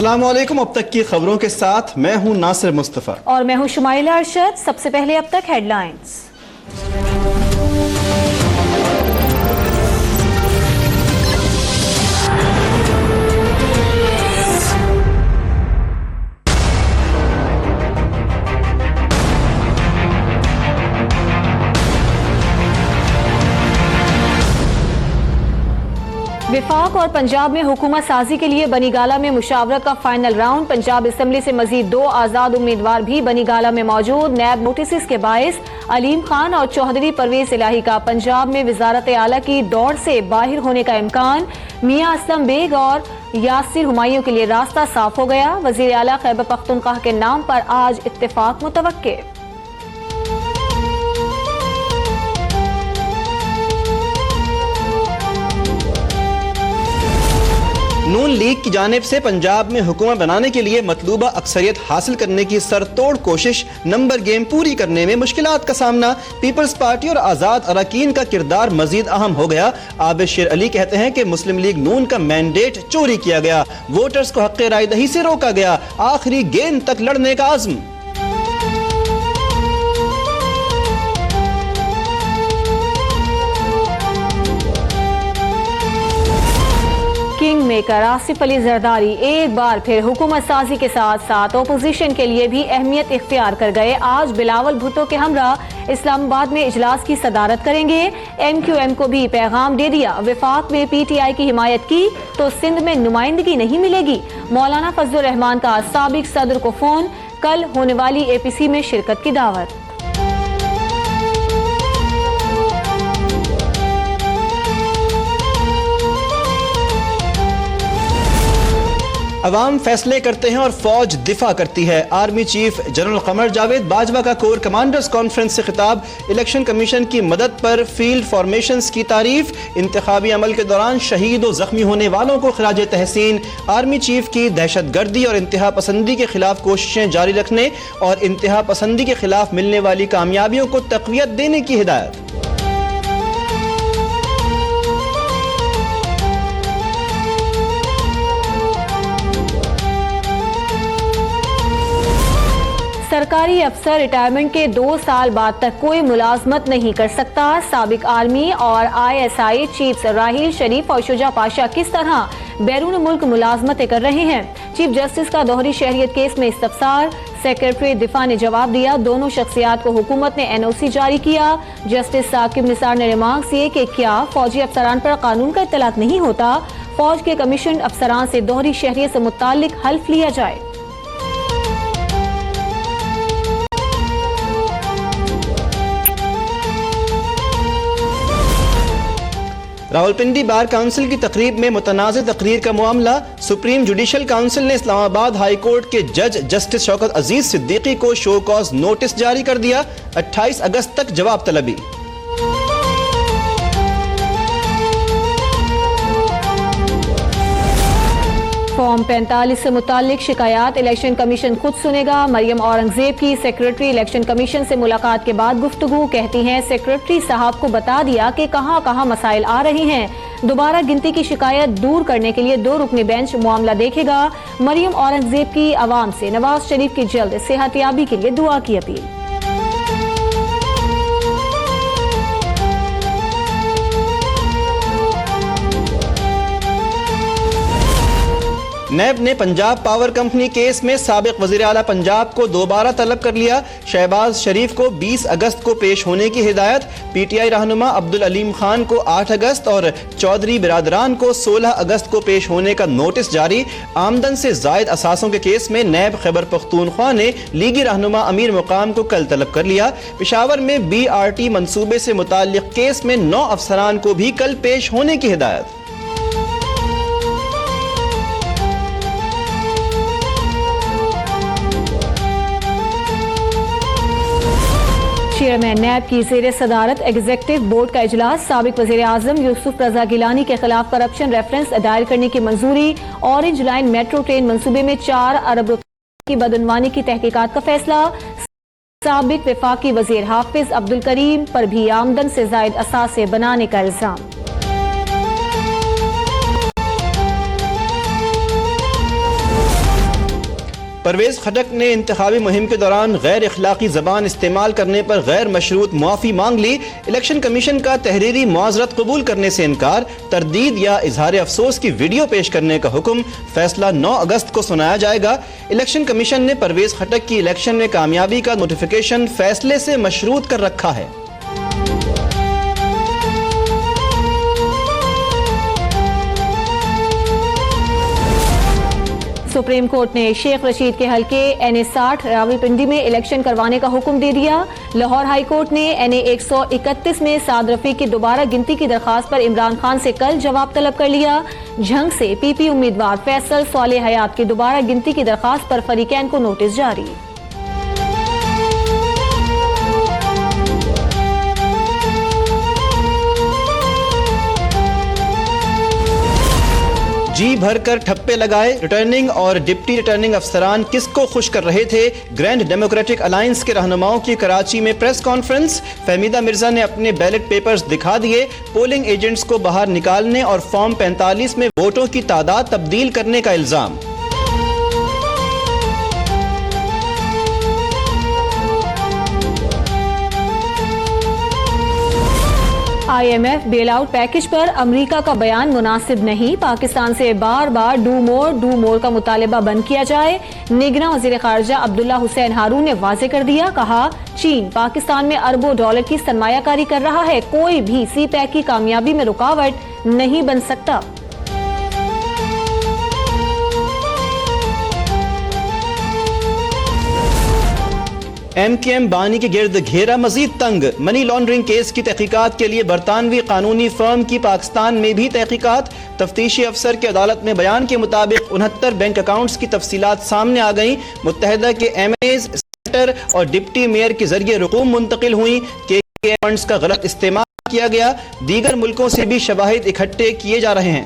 अस्सलाम वालेकुम। अब तक की खबरों के साथ मैं हूं नासिर मुस्तफ़ा और मैं हूं शुमाइला अरशद। सबसे पहले अब तक हेडलाइंस। विफाक और पंजाब में हुकूमत साजी के लिए बनीगाला में मुशावरत का फाइनल राउंड। पंजाब असम्बली से मजीद 2 आजाद उम्मीदवार भी बनीगाला में मौजूद। नैब नोटिस के बायस अलीम खान और चौधरी परवेज इलाही का पंजाब में वजारत आला की दौड़ से बाहर होने का इम्कान। मियां असलम बेग और यासिर हुमायूं के लिए रास्ता साफ हो गया। वजीर आला खैबर पख्तूनख्वा के नाम पर आज इत्तेफाक मुतवक्के। नून लीग की जानिब से पंजाब में हुकूमत बनाने के लिए मतलूबा अक्सरियत हासिल करने की सरतोड़ कोशिश, नंबर गेम पूरी करने में मुश्किलात का सामना। पीपल्स पार्टी और आज़ाद अरकान का किरदार मजीद अहम हो गया। आबिद शेर अली कहते हैं कि मुस्लिम लीग नून का मैंडेट चोरी किया गया, वोटर्स को हक़ राय दही से रोका गया, आखिरी गेंद तक लड़ने का आज़्म। किंग मेकर आसिफ अली जरदारी एक बार फिर हुकूमत साजी के साथ साथ ओपोजिशन के लिए भी अहमियत इख्तियार कर गए। आज बिलावल भुट्टो के हमरा इस्लामाबाद में इजलास की सदारत करेंगे। MQM को भी पैगाम दे दिया, विफाक में PTI की हिमायत की तो सिंध में नुमाइंदगी नहीं मिलेगी। मौलाना फजलुर रहमान का साबिक सदर को फोन, कल होने वाली APC में शिरकत की दावत। अवाम फैसले करते हैं और फौज दिफा करती है। Army chief general Qamar Javed Bajwa का कोर कमांडर्स कॉन्फ्रेंस से खिताब। इलेक्शन कमीशन की मदद पर फील्ड फॉर्मेशंस की तारीफ। इंतखाबी अमल के दौरान शहीद और जख्मी होने वालों को खिराज तहसीन। आर्मी चीफ की दहशतगर्दी और इंतहा पसंदी के खिलाफ कोशिशें जारी रखने और इंतहा पसंदी के खिलाफ मिलने वाली कामयाबियों को तक़वियत देने की हिदायत। सरकारी अफसर रिटायरमेंट के 2 साल बाद तक कोई मुलाजमत नहीं कर सकता। साबिक आर्मी और ISI चीफ राहिल शरीफ और शुजा पाशा किस तरह बैरून मुल्क मुलाजमतें कर रहे हैं। चीफ जस्टिस का दोहरी शहरियत केस में इस्तफसार। सेक्रेटरी दिफा ने जवाब दिया, दोनों शख्सियात को हुकूमत ने NOC जारी किया। जस्टिस साकिब निसार ने रिमार्क किए कि क्या फौजी अफसरान पर कानून का इत्तलात नहीं होता। फौज के कमीशन अफसरान से दोहरी शहरियत से मुताल्लिक हल्फ लिया जाए। रावलपिंडी बार काउंसिल की तकरीब में मुतनाज़ तकरीर का मामला। सुप्रीम जुडिशल काउंसिल ने इस्लामाबाद हाई कोर्ट के जज जस्टिस शौकत अजीज सिद्दीकी को शो कॉज नोटिस जारी कर दिया। 28 अगस्त तक जवाब तलबी। फॉर्म 45 से मुताल्लिक शिकायत इलेक्शन कमीशन खुद सुनेगा। मरियम औरंगजेब की सेक्रेटरी इलेक्शन कमीशन से मुलाकात के बाद गुफ्तगू। कहती हैं सेक्रेटरी साहब को बता दिया कि कहां कहां मसाइल आ रहे हैं। दोबारा गिनती की शिकायत दूर करने के लिए 2 रुकनी बेंच मामला देखेगा। मरियम औरंगजेब की आवाम से नवाज शरीफ की जल्द सेहतयाबी के लिए दुआ की अपील। नैब ने पंजाब पावर कंपनी केस में साबिक वजीर आला पंजाब को दोबारा तलब कर लिया। शहबाज शरीफ को 20 अगस्त को पेश होने की हिदायत। PTI रहनुमा अब्दुल अलीम खान को 8 अगस्त और चौधरी बिरादरान को 16 अगस्त को पेश होने का नोटिस जारी। आमदन से जायद असासों के केस में नैब खैबर पख्तूनख्वा ने लीगी रहनुमा अमीर मुकाम को कल तलब कर लिया। पेशावर में BRT मंसूबे से मुताल्लिक केस में 9 अफसरान को भी कल पेश होने की हिदायत। चेयरमैन नैब की जेर सदारत एग्जीक्यूटिव बोर्ड का इजलास। साबिक वजीर आजम यूसुफ रजा गिलानी के खिलाफ करप्शन रेफरेंस दायर करने की मंजूरी। ऑरेंज लाइन मेट्रो ट्रेन मंसूबे में 4 अरब रुपए की बदअनवानी की तहकीकात का फैसला। साबिक वफाकी वजीर हाफिज अब्दुल करीम पर भी आमदन से जायद असासे बनाने का इल्जाम। परवेज खटक ने इंतखाबी मुहिम के दौरान गैर अखलाकी जबान इस्तेमाल करने पर गैर मशरूत मुआफ़ी मांग ली। इलेक्शन कमीशन का तहरीरी मुआज़रत कबूल करने से इनकार, तरदीद या इजहार अफसोस की वीडियो पेश करने का हुक्म। फैसला 9 अगस्त को सुनाया जाएगा। इलेक्शन कमीशन ने परवेज खटक की इलेक्शन में कामयाबी का नोटिफिकेशन फैसले से मशरूत कर रखा है। सुप्रीम कोर्ट ने शेख रशीद के हल्के NA 60 रावलपिंडी में इलेक्शन करवाने का हुक्म दे दिया। लाहौर हाई कोर्ट ने NA 131 में साद रफीक की दोबारा गिनती की दरखास्त पर इमरान खान से कल जवाब तलब कर लिया। झंग से PP उम्मीदवार फैसल सालेह हयात की दोबारा गिनती की दरखास्त पर फरीकैन को नोटिस जारी। जी भरकर ठप्पे लगाए, रिटर्निंग और डिप्टी रिटर्निंग अफसरान किसको खुश कर रहे थे। ग्रैंड डेमोक्रेटिक अलायंस के रहनुमाओं की कराची में प्रेस कॉन्फ्रेंस। फहमीदा मिर्जा ने अपने बैलेट पेपर्स दिखा दिए। पोलिंग एजेंट्स को बाहर निकालने और फॉर्म 45 में वोटों की तादाद तब्दील करने का इल्जाम। IMF बेल आउट पैकेज पर अमेरिका का बयान मुनासिब नहीं। पाकिस्तान से बार बार डू मोर का मुतालिबा बंद किया जाए। निगरां वज़ीर ख़ारिजा अब्दुल्ला हुसैन हारून ने वाज़ेह कर दिया, कहा चीन पाकिस्तान में अरबों डॉलर की सरमायाकारी कर रहा है, कोई भी CPEC की कामयाबी में रुकावट नहीं बन सकता। MKM बानी के गिर्द घेरा मजीद तंग। मनी लॉन्ड्रिंग केस की तहकीकात के लिए बरतानवी कानूनी फर्म की पाकिस्तान में भी तहकीकात। तफ्तीशी अफसर के अदालत में बयान के मुताबिक 69 बैंक अकाउंट्स की तफसीलात सामने आ गई। मुत्तहिदा के MAs, सेनेटर और डिप्टी मेयर के जरिए रकूम मुंतकिल हुई। KK फंड्स का गलत इस्तेमाल किया गया। दीगर मुल्कों से भी शवाहिद इकट्ठे किए जा रहे हैं।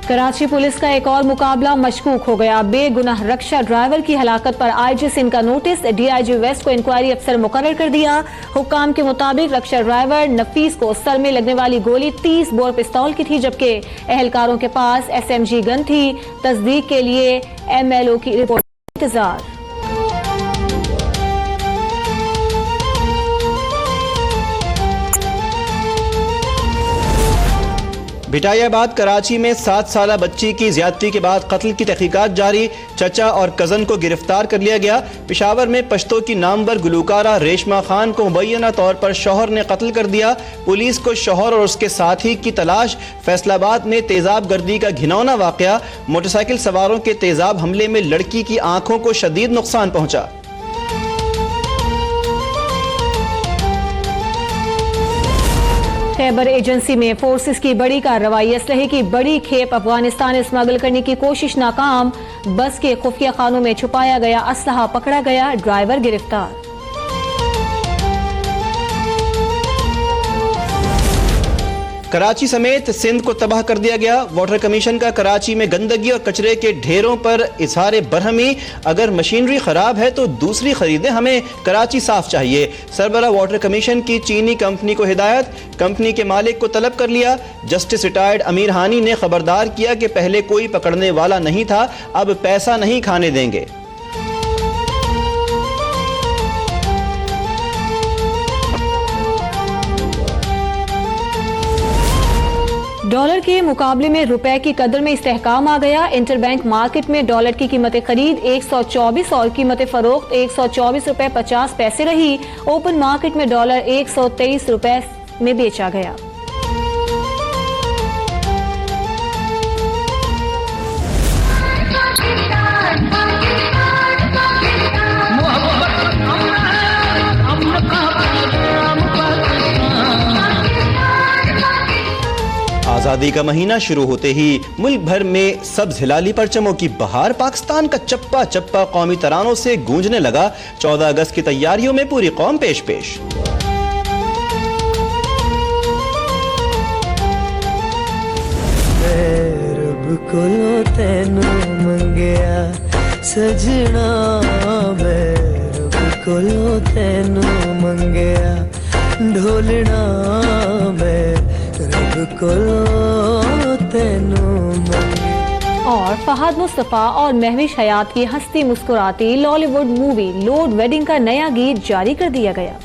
कराची पुलिस का एक और मुकाबला मशकूक हो गया। बेगुनाह रक्षा ड्राइवर की हलाकत पर IG सिंध का नोटिस। DIG वेस्ट को इंक्वायरी अफसर मुकर्रर कर दिया। हुक्काम के मुताबिक रक्षा ड्राइवर नफीस को सर में लगने वाली गोली 30 बोर पिस्तौल की थी, जबकि एहलकारों के पास SMG गन थी। तस्दीक के लिए MLO की रिपोर्ट इंतजार। बिटायाबाद कराची में 7 साला बच्ची की ज्यादती के बाद कत्ल की तहकीकात जारी। चचा और कजन को गिरफ्तार कर लिया गया। पेशावर में पश्तो की नामवर गुलकारा रेशमा खान को मुबैना तौर पर शौहर ने कत्ल कर दिया। पुलिस को शौहर और उसके साथी की तलाश। फैसलाबाद में तेजाब गर्दी का घिनौना वाकया। मोटरसाइकिल सवारों के तेजाब हमले में लड़की की आंखों को शदीद नुकसान पहुंचा। खैबर एजेंसी में फोर्सेस की बड़ी कार्रवाई। असलहे की बड़ी खेप अफगानिस्तान स्मगल करने की कोशिश नाकाम। बस के खुफिया खानों में छुपाया गया असलहा पकड़ा गया। ड्राइवर गिरफ्तार। कराची समेत सिंध को तबाह कर दिया गया। वाटर कमीशन का कराची में गंदगी और कचरे के ढेरों पर इजहार बरहमी। अगर मशीनरी खराब है तो दूसरी खरीदें, हमें कराची साफ चाहिए। सरबरा वाटर कमीशन की चीनी कंपनी को हिदायत। कंपनी के मालिक को तलब कर लिया। जस्टिस रिटायर्ड अमीर हानी ने खबरदार किया कि पहले कोई पकड़ने वाला नहीं था, अब पैसा नहीं खाने देंगे। डॉलर के मुकाबले में रुपए की कदर में इस्तेहकाम आ गया। इंटरबैंक मार्केट में डॉलर की कीमत खरीद 124 और कीमत फरोख्त 124 रुपए 50 पैसे रही। ओपन मार्केट में डॉलर 123 रुपए में बेचा गया। आजादी का महीना शुरू होते ही मुल्क भर में सब्ज हिलाली परचमों की बहार। पाकिस्तान का चप्पा चप्पा कौमी तरानों से गूंजने लगा। 14 अगस्त की तैयारियों में पूरी कौम पेश पेश। रब कोलों तैनू मंगया सजना, मैं रब कोलों तैनू मंगया ढोलना, मैं रब कोलों और फहद मुस्तफा और महविश हयात की हंसती मुस्कुराती लॉलीवुड मूवी लोड वेडिंग का नया गीत जारी कर दिया गया।